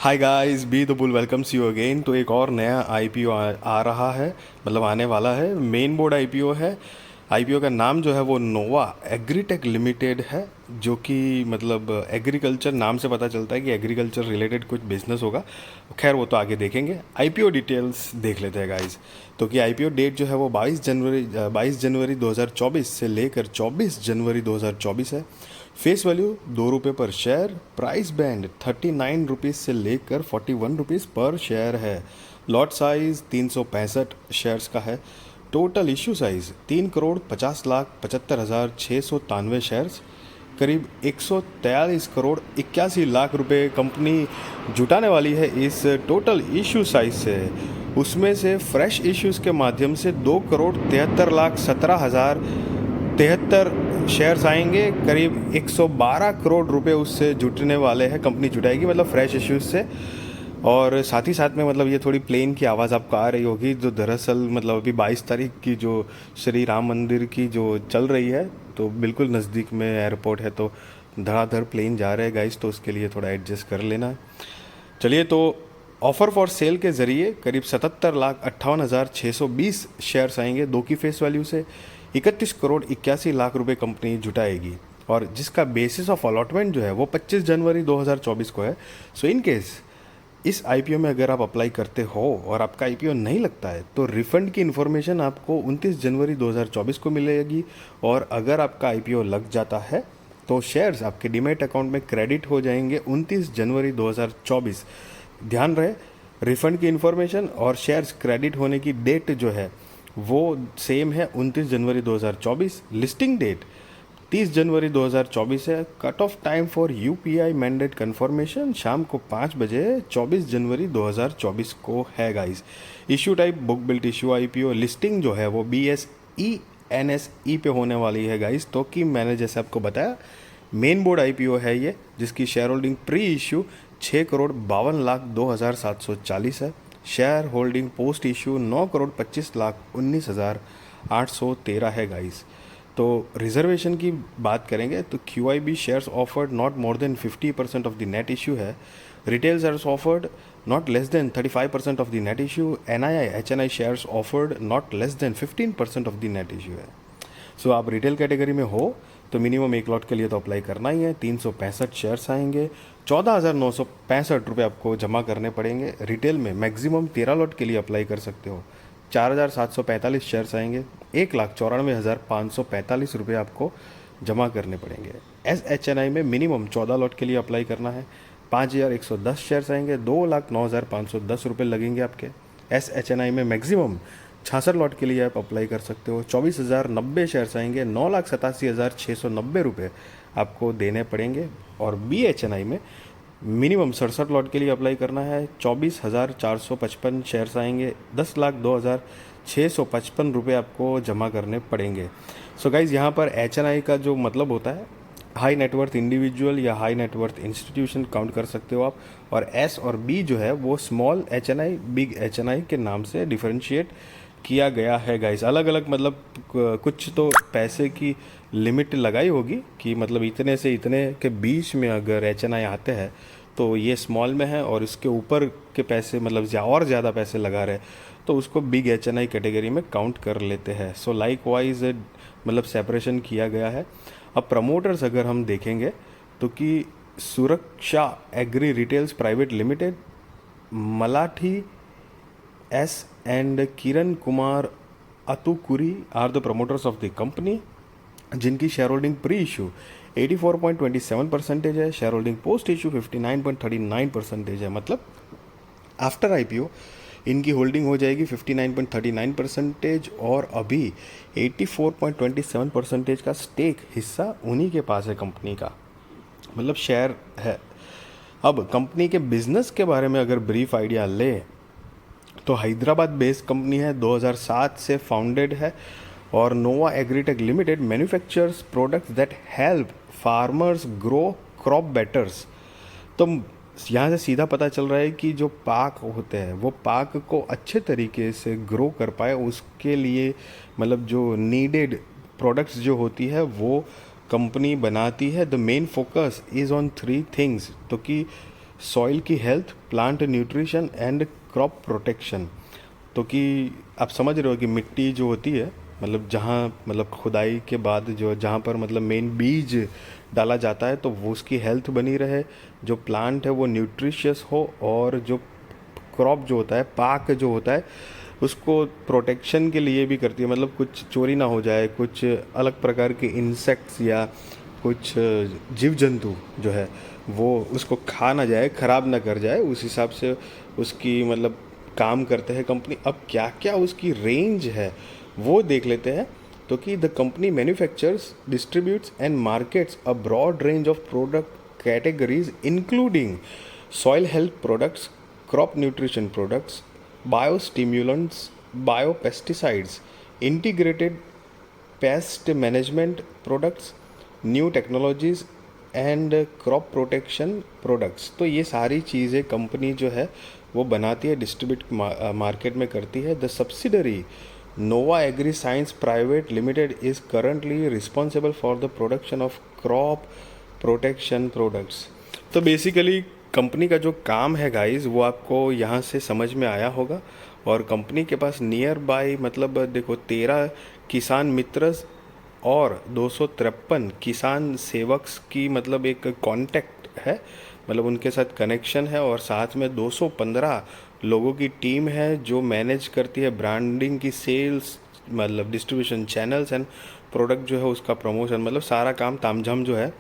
Hi guys, be the bull welcomes you again. तो एक और नया आईपीओ आ रहा है, मतलब आने वाला है। मेन बोर्ड आईपीओ है। आईपीओ का नाम जो है वो नोवा एग्रीटेक लिमिटेड है, जो कि मतलब एग्रीकल्चर नाम से पता चलता है कि एग्रीकल्चर रिलेटेड कुछ बिजनेस होगा। खैर वो तो आगे देखेंगे। आईपीओ डिटेल्स देख लेते हैं गाइस। तो कि आईपीओ डेट जो है वो 22 जनवरी 2024 से लेकर 24 जनवरी 2024 है। फेस वैल्यू ₹2 पर शेयर। प्राइस बैंड 39 रुपीज़ से लेकर 41 रुपीज़ पर शेयर है। लॉट साइज 365 शेयर्स का है। Total issue size 3,50,75,693 shares. करीब 143,81,00,000 रुपए कंपनी जुटाने वाली है इस टोटल इश्यू साइज से। उसमें से फ्रेश इश्यूज़ के माध्यम से 2,73,17,073 शेयर्स आएंगे। करीब 112 करोड़ रुपए उससे जुटने वाले हैं, कंपनी जुटाएगी मतलब फ्रेश इश्यूज से। और साथ ही साथ में मतलब ये थोड़ी प्लेन की आवाज़ आपको आ रही होगी, जो दरअसल मतलब अभी 22 तारीख की जो श्री राम मंदिर की जो चल रही है, तो बिल्कुल नज़दीक में एयरपोर्ट है, तो धड़ाधड़ प्लेन जा रहे हैं गाइस, तो उसके लिए थोड़ा एडजस्ट कर लेना। चलिए, तो ऑफर फॉर सेल के ज़रिए करीब 77,58,620 शेयर्स आएंगे। दो की फेस वैल्यू से 31,81,00,000 रुपए कंपनी जुटाएगी, और जिसका बेसिस ऑफ अलॉटमेंट जो है वो 25 जनवरी 2024 को है। सो इन केस इस आईपीओ में अगर आप अप्लाई करते हो और आपका आईपीओ नहीं लगता है, तो रिफंड की इन्फॉर्मेशन आपको 29 जनवरी 2024 को मिलेगी। और अगर आपका आईपीओ लग जाता है तो शेयर्स आपके डीमैट अकाउंट में क्रेडिट हो जाएंगे 29 जनवरी 2024। ध्यान रहे, रिफंड की इन्फॉर्मेशन और शेयर्स क्रेडिट होने की डेट जो है वो सेम है, 29 जनवरी 2024। लिस्टिंग डेट 30 जनवरी 2024 है। Cut off time for UPI mandate confirmation शाम को 5 बजे 24 जनवरी 2024 को है guys. Issue type book built issue IPO. Listing जो है वो BSE NSE पे होने वाली है गाइस। तो कि मैंने जैसे आपको बताया, मेन बोर्ड आईपीओ है ये, जिसकी शेयर होल्डिंग प्री इशू 6,52,02,740 है। शेयर होल्डिंग पोस्ट इशू 9,25,19,813 है गाइस। तो रिजर्वेशन की बात करेंगे तो QIB shares offered not more than 50% of the net issue है। Retail shares offered not less than 35% of the net issue. NII HNI shares offered not less than 15% of the net issue है। So आप retail category में हो तो minimum एक lot के लिए तो अप्लाई करना ही है। 365 शेयर्स आएंगे। 14,965 रुपये आपको जमा करने पड़ेंगे। रिटेल में मैक्सिमम 13 लॉट के लिए अप्लाई कर सकते हो। 4,745 शेयर्स आएंगे। 1,94,545 रुपये आपको जमा करने पड़ेंगे। SHNI में मिनिमम 14 लॉट के लिए अप्लाई करना है। 5,110 शेयर्स आएंगे। 2,09,510 रुपये लगेंगे आपके। SHNI में मैक्सिमम 66 लॉट के लिए आप अप्लाई कर सकते हो। 24,090 शेयर्स आएंगे। 9,87,690 रुपये आपको देने पड़ेंगे। और BHNI में मिनिमम 67 लॉट के लिए अप्लाई करना है। 24,455 शेयर्स आएंगे। 10,02,655 रुपये आपको जमा करने पड़ेंगे। सो गाइज़, यहाँ पर HNI का जो मतलब होता है, हाई नेटवर्थ इंडिविजुअल या हाई नेटवर्थ इंस्टीट्यूशन काउंट कर सकते हो आप। और S और B जो है वो स्मॉल HNI बिग HNI के नाम से डिफरेंशिएट किया गया है गाइस। अलग अलग मतलब कुछ तो पैसे की लिमिट लगाई होगी कि मतलब इतने से इतने के बीच में अगर HNI आते हैं तो ये स्मॉल में है, और इसके ऊपर के पैसे मतलब और ज़्यादा पैसे लगा रहे तो उसको बिग HNI कैटेगरी में काउंट कर लेते हैं। सो लाइक वाइज मतलब सेपरेशन किया गया है। अब प्रमोटर्स अगर हम देखेंगे तो कि Suraksha agri retails private limited, Malathi S and Kiran Kumar Atukuri are the promoters of the company, जिनकी शेयर होल्डिंग प्री इशू 84.27% है। शेयर होल्डिंग पोस्ट इशू 59.39% है। मतलब आफ्टर IPO इनकी होल्डिंग हो जाएगी 59.39%, और अभी 84.27% का स्टेक हिस्सा उन्हीं के पास है कंपनी का, मतलब शेयर है। अब कंपनी के बिजनेस के बारे में अगर ब्रीफ आइडिया ले तो हैदराबाद बेस्ड कंपनी है, 2007 से फाउंडेड है। और Nova Agritech Limited manufactures products that help farmers grow crop betters. तो यहाँ से सीधा पता चल रहा है कि जो पाक होते हैं वो पाक को अच्छे तरीके से ग्रो कर पाए, उसके लिए मतलब जो नीडेड प्रोडक्ट्स जो होती है वो कंपनी बनाती है। The main focus is on 3 things. तो कि सॉइल की health, plant nutrition and crop protection. तो कि आप समझ रहे हो कि मिट्टी जो होती है, मतलब जहाँ मतलब खुदाई के बाद जो जहाँ पर मतलब मेन बीज डाला जाता है, तो वो उसकी हेल्थ बनी रहे, जो प्लांट है वो न्यूट्रिशियस हो, और जो क्रॉप जो होता है, पाक जो होता है, उसको प्रोटेक्शन के लिए भी करती है, मतलब कुछ चोरी ना हो जाए, कुछ अलग प्रकार के इंसेक्ट्स या कुछ जीव जंतु जो है वो उसको खा ना जाए, ख़राब ना कर जाए, उस हिसाब से उसकी मतलब काम करते हैं कंपनी। अब क्या क्या उसकी रेंज है वो देख लेते हैं। तो कि the company manufactures, distributes and markets a broad range of product categories including soil health products, crop nutrition products, biostimulants, biopesticides, integrated pest management products, new technologies and crop protection products. तो ये सारी चीज़ें company जो है वो बनाती है, distribute market में करती है। The subsidiary Nova agri science private limited is currently responsible for the production of crop protection products. तो बेसिकली कंपनी का जो काम है गाइस, वो आपको यहाँ से समझ में आया होगा। और कंपनी के पास नियर बाय मतलब देखो 13 किसान मित्र और 253 किसान सेवक्स की मतलब एक कांटेक्ट है, मतलब उनके साथ कनेक्शन है। और साथ में 215 लोगों की टीम है जो मैनेज करती है ब्रांडिंग की, सेल्स मतलब डिस्ट्रीब्यूशन चैनल्स एंड प्रोडक्ट जो है उसका प्रमोशन, मतलब सारा काम तामझाम जो है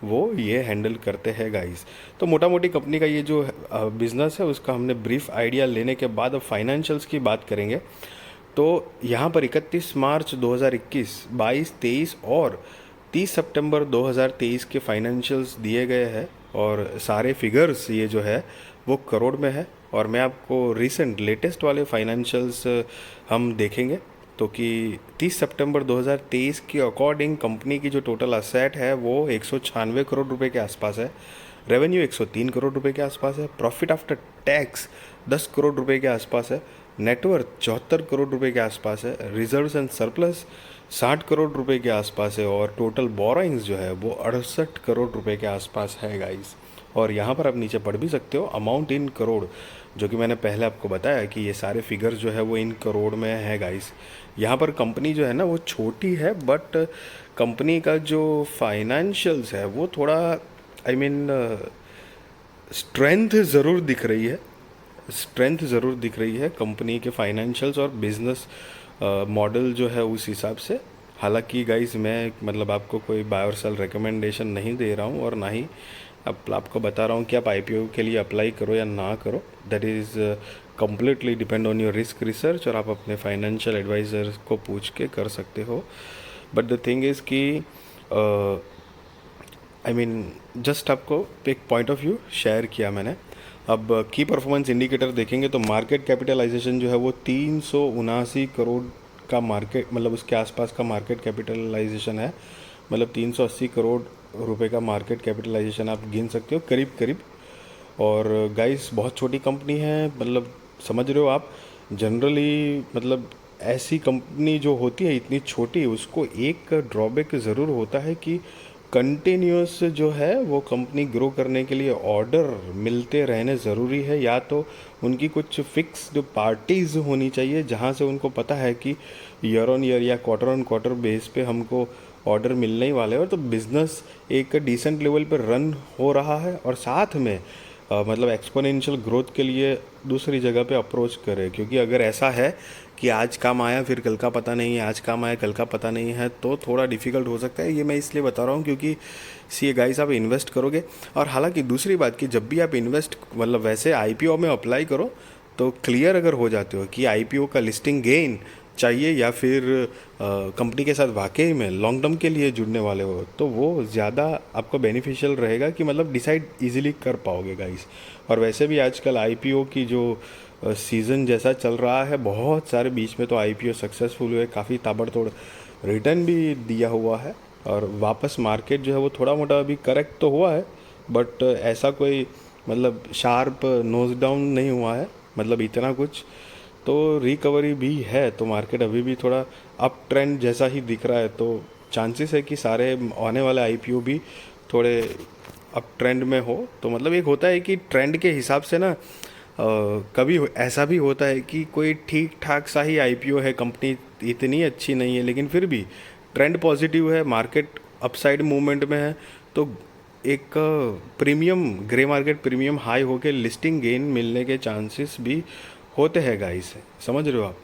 वो ये हैंडल करते हैं गाइस। तो मोटा मोटी कंपनी का ये जो बिज़नेस है उसका हमने ब्रीफ आइडिया लेने के बाद अब फाइनेंशियल्स की बात करेंगे। तो यहाँ पर 31 मार्च 2021, 22, 23 और 30 सितंबर 2023 के फाइनेंशियल्स दिए गए हैं, और सारे फिगर्स ये जो है वो करोड़ में है। और मैं आपको रिसेंट लेटेस्ट वाले फाइनेंशियल्स हम देखेंगे। तो कि 30 सितंबर 2023 के अकॉर्डिंग कंपनी की जो टोटल असेट है वो 196 करोड़ रुपए के आसपास है, रेवेन्यू 103 करोड़ रुपए के आसपास है, प्रॉफिट आफ्टर टैक्स 10 करोड़ रुपए के आसपास है, नेटवर्थ 74 करोड़ रुपए के आसपास है, रिजर्व्स एंड सरप्लस 60 करोड़ रुपए के आसपास है, और टोटल बोरोइंग्स जो है वो 68 करोड़ रुपए के आसपास है गाइस। और यहाँ पर आप नीचे पढ़ भी सकते हो अमाउंट इन करोड़, जो कि मैंने पहले आपको बताया कि ये सारे फिगर्स जो है वो इन करोड़ में है गाइस। यहाँ पर कंपनी जो है ना वो छोटी है, बट कंपनी का जो फाइनेंशियल्स है वो थोड़ा आई मीन स्ट्रेंथ ज़रूर दिख रही है, स्ट्रेंथ ज़रूर दिख रही है कंपनी के फाइनेंशियल्स और बिजनेस मॉडल जो है उस हिसाब से। हालांकि गाइस मैं मतलब आपको कोई बाय और सेल रिकमेंडेशन नहीं दे रहा हूँ, और ना ही अब आपको बता रहा हूँ कि आप आईपीओ के लिए अप्लाई करो या ना करो। That is completely depend on your risk research, और आप अपने फाइनेंशियल एडवाइज़र को पूछ के कर सकते हो। बट द थिंग इज़ कि आई मीन जस्ट आपको एक पॉइंट ऑफ व्यू शेयर किया मैंने। अब की परफॉर्मेंस इंडिकेटर देखेंगे तो मार्केट कैपिटलाइजेशन जो है वो 379 करोड़ का मार्केट मतलब उसके आसपास का मार्केट कैपिटलाइजेशन है, मतलब 380 करोड़ रुपए का मार्केट कैपिटलाइजेशन आप गिन सकते हो करीब करीब। और गाइस बहुत छोटी कंपनी है, मतलब समझ रहे हो आप। जनरली मतलब ऐसी कंपनी जो होती है इतनी छोटी, उसको एक ड्रॉबैक ज़रूर होता है कि कंटिन्यूस जो है वो कंपनी ग्रो करने के लिए ऑर्डर मिलते रहने ज़रूरी है, या तो उनकी कुछ फिक्स जो पार्टीज़ होनी चाहिए जहाँ से उनको पता है कि ईयर ऑन ईयर या क्वार्टर ऑन क्वार्टर बेस पे हमको ऑर्डर मिलने ही वाले हैं, और तो बिज़नेस एक डिसेंट लेवल पर रन हो रहा है। और साथ में मतलब एक्सपोनेंशियल ग्रोथ के लिए दूसरी जगह पे अप्रोच करें, क्योंकि अगर ऐसा है कि आज काम आया फिर कल का पता नहीं है, आज काम आया कल का पता नहीं है, तो थोड़ा डिफ़िकल्ट हो सकता है। ये मैं इसलिए बता रहा हूँ क्योंकि सी गाइस आप इन्वेस्ट करोगे। और हालांकि दूसरी बात कि जब भी आप इन्वेस्ट मतलब वैसे आईपीओ में अप्लाई करो तो क्लियर अगर हो जाते हो कि आईपीओ का लिस्टिंग गेन चाहिए या फिर कंपनी के साथ वाकई में लॉन्ग टर्म के लिए जुड़ने वाले हो, तो वो ज़्यादा आपको बेनिफिशियल रहेगा कि मतलब डिसाइड इजीली कर पाओगे गाइस। और वैसे भी आजकल आईपीओ की जो सीज़न जैसा चल रहा है, बहुत सारे बीच में तो आईपीओ सक्सेसफुल हुए, काफ़ी ताबड़तोड़ रिटर्न भी दिया हुआ है, और वापस मार्केट जो है वो थोड़ा मोटा अभी करेक्ट तो हुआ है, बट ऐसा कोई मतलब शार्प नोज डाउन नहीं हुआ है, मतलब इतना कुछ तो रिकवरी भी है। तो मार्केट अभी भी थोड़ा अप ट्रेंड जैसा ही दिख रहा है, तो चांसेस है कि सारे आने वाले आईपीओ भी थोड़े अब ट्रेंड में हो तो मतलब एक होता है कि ट्रेंड के हिसाब से ना कभी ऐसा भी होता है कि कोई ठीक ठाक सा ही आईपीओ है, कंपनी इतनी अच्छी नहीं है लेकिन फिर भी ट्रेंड पॉजिटिव है, मार्केट अपसाइड मूवमेंट में है, तो एक premium grey market premium high होके लिस्टिंग गेन मिलने के चांसेस भी होते हैं गाइस, समझ रहे हो आप।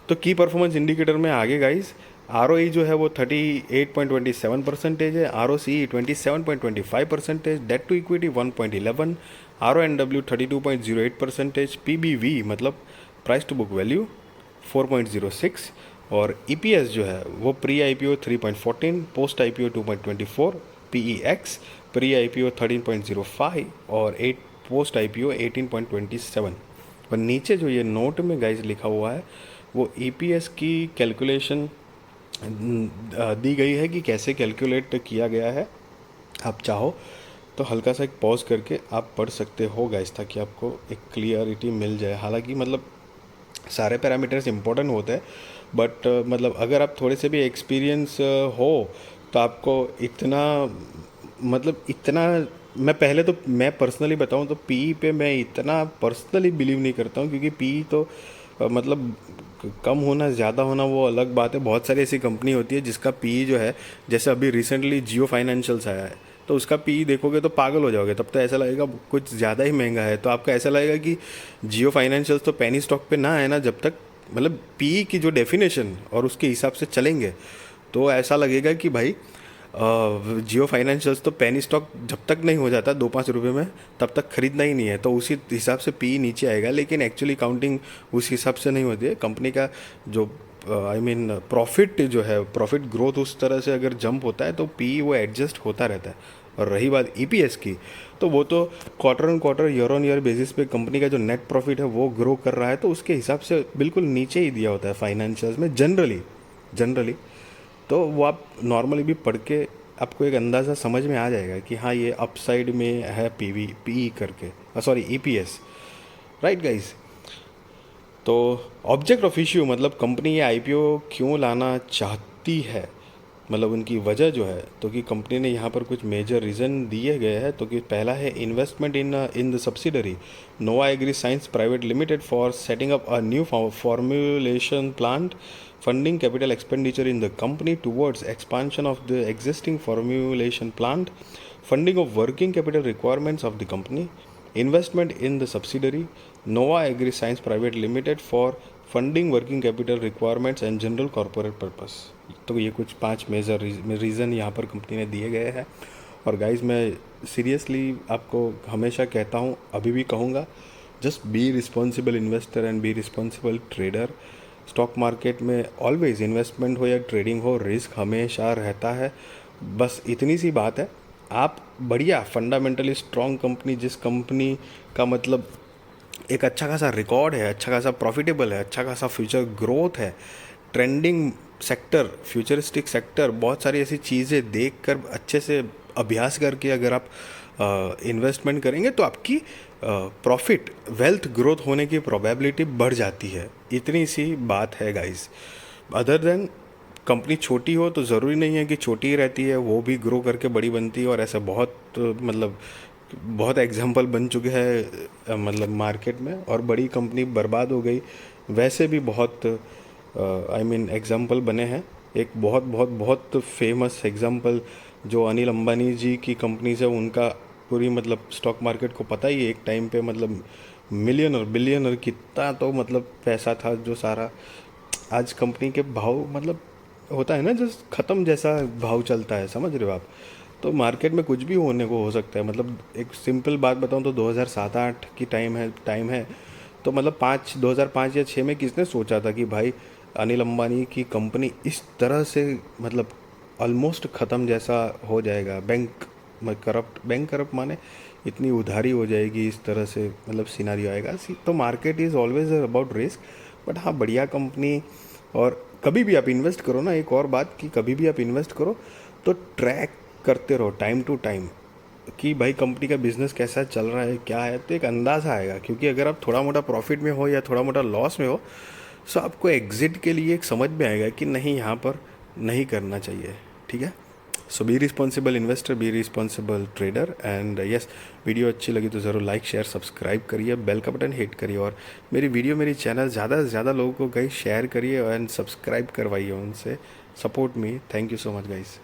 तो की परफॉर्मेंस इंडिकेटर में आगे गाइस, आर जो है वो 38.27% है, R O C 27.25%, debt to equity 1.11, R O N W 32.08%, P B V मतलब प्राइस टू बुक वैल्यू 4.06, और ई पी एस जो है वो pre I P O 3.14, post I P O 2.24, P E ex pre I P O 13.05 और post I P ओ 18.27। और नीचे जो ये नोट में गाइज लिखा हुआ है वो ईपीएस की कैलकुलेशन दी गई है कि कैसे कैलकुलेट किया गया है। आप चाहो तो हल्का सा एक पॉज करके आप पढ़ सकते हो गाइस, ताकि आपको एक क्लियरिटी मिल जाए। हालांकि मतलब सारे पैरामीटर्स इंपॉर्टेंट होते हैं, बट मतलब अगर आप थोड़े से भी एक्सपीरियंस हो तो आपको इतना मतलब इतना, मैं पहले तो मैं पर्सनली बताऊं तो पी पे मैं इतना पर्सनली बिलीव नहीं करता हूं, क्योंकि पी तो मतलब कम होना ज़्यादा होना वो अलग बात है। बहुत सारी ऐसी कंपनी होती है जिसका पी जो है, जैसे अभी रिसेंटली जियो फाइनेंशियल्स आया है, तो उसका पी देखोगे तो पागल हो जाओगे। तब तो ऐसा लगेगा कुछ ज़्यादा ही महंगा है, तो आपको ऐसा लगेगा कि जियो फाइनेंशियल्स तो पेनी स्टॉक पे ना है ना, जब तक मतलब पी की जो डेफिनेशन और उसके हिसाब से चलेंगे तो ऐसा लगेगा कि भाई जियो फाइनेंशियल्स तो पेनी स्टॉक जब तक नहीं हो जाता 2-5 रुपये में, तब तक खरीदना ही नहीं है, तो उसी हिसाब से पी नीचे आएगा। लेकिन एक्चुअली काउंटिंग उस हिसाब से नहीं होती है। कंपनी का जो आई मीन प्रॉफिट जो है, प्रॉफिट ग्रोथ उस तरह से अगर जंप होता है तो पी वो एडजस्ट होता रहता है। और रही बात ईपीएस की, तो वो तो quarter on quarter year on year basis पे कंपनी का जो नेट प्रॉफिट है वो ग्रो कर रहा है, तो उसके हिसाब से बिल्कुल नीचे ही दिया होता है फाइनेंशियल्स में जनरली। तो वो आप नॉर्मली भी पढ़ के आपको एक अंदाज़ा समझ में आ जाएगा कि हाँ ये अपसाइड में है पीवी पी करके, सॉरी ईपीएस, राइट गाइस। तो ऑब्जेक्ट ऑफ इश्यू मतलब कंपनी ये आईपीओ क्यों लाना चाहती है, मतलब उनकी वजह जो है, तो कि कंपनी ने यहाँ पर कुछ मेजर रीज़न दिए गए हैं। तो कि पहला है investment in the subsidiary Nova agri science private limited for setting up a new formulation plant, funding capital expenditure in the company towards expansion of the existing formulation plant, funding of working capital requirements of the company, investment in the subsidiary Nova Agri Science Private Limited for funding working capital requirements and general corporate purpose। तो ये कुछ 5 major reason यहाँ पर company ने दिए गए हैं। और गाइज मैं सीरियसली आपको हमेशा कहता हूँ, अभी भी कहूँगा, just be responsible investor and B responsible trader. Stock market में ऑलवेज इन्वेस्टमेंट हो या ट्रेडिंग हो, रिस्क हमेशा रहता है। बस इतनी सी बात है, आप बढ़िया फंडामेंटली स्ट्रॉन्ग कंपनी, जिस कंपनी का मतलब एक अच्छा खासा रिकॉर्ड है, अच्छा खासा प्रॉफिटेबल है, अच्छा खासा फ्यूचर ग्रोथ है, ट्रेंडिंग सेक्टर, फ्यूचरिस्टिक सेक्टर, बहुत सारी ऐसी चीज़ें देखकर अच्छे से अभ्यास करके अगर आप इन्वेस्टमेंट करेंगे तो आपकी प्रॉफिट वेल्थ ग्रोथ होने की प्रोबेबिलिटी बढ़ जाती है। इतनी सी बात है गाइस। अदर देन कंपनी छोटी हो तो ज़रूरी नहीं है कि छोटी ही रहती है, वो भी ग्रो करके बड़ी बनती है। और ऐसे बहुत मतलब बहुत एग्जाम्पल बन चुके हैं मतलब मार्केट में, और बड़ी कंपनी बर्बाद हो गई। वैसे भी बहुत आई मीन एग्जाम्पल बने हैं। एक बहुत बहुत बहुत फेमस एग्जाम्पल जो अनिल अंबानी जी की कंपनी से, उनका पूरी मतलब स्टॉक मार्केट को पता ही है एक टाइम पे, मतलब मिलियनर बिलियनर कितना तो मतलब पैसा था जो सारा आज कंपनी के भाव मतलब होता है ना, जो ख़त्म जैसा भाव चलता है, समझ रहे हो आप। तो मार्केट में कुछ भी होने को हो सकता है। मतलब एक सिंपल बात बताऊं तो 2007-8 की टाइम है तो मतलब 2005 या 6 में किसने सोचा था कि भाई अनिल अंबानी की कंपनी इस तरह से मतलब ऑलमोस्ट ख़त्म जैसा हो जाएगा। बैंक करप्ट माने इतनी उधारी हो जाएगी, इस तरह से मतलब सिनारियो आएगा। तो market is always about risk. But हाँ, बढ़िया कंपनी, और कभी भी आप इन्वेस्ट करो ना, एक और बात कि कभी भी आप इन्वेस्ट करो तो ट्रैक करते रहो टाइम टू टाइम कि भाई कंपनी का बिजनेस कैसा चल रहा है, क्या है, तो एक अंदाज़ा आएगा। क्योंकि अगर आप थोड़ा मोटा प्रॉफिट में हो या थोड़ा मोटा लॉस में हो, तो आपको एग्जिट के लिए एक समझ में आएगा कि नहीं, यहाँ पर नहीं करना चाहिए। ठीक है, so be responsible investor, be responsible trader. And yes, video अच्छी लगी तो ज़रूर लाइक शेयर सब्सक्राइब करिए, बेल का बटन हिट करिए, और मेरी वीडियो मेरी चैनल ज़्यादा से ज़्यादा लोगों को गाइस शेयर करिए एंड सब्सक्राइब करवाइए उनसे। Support me. Thank you so much guys.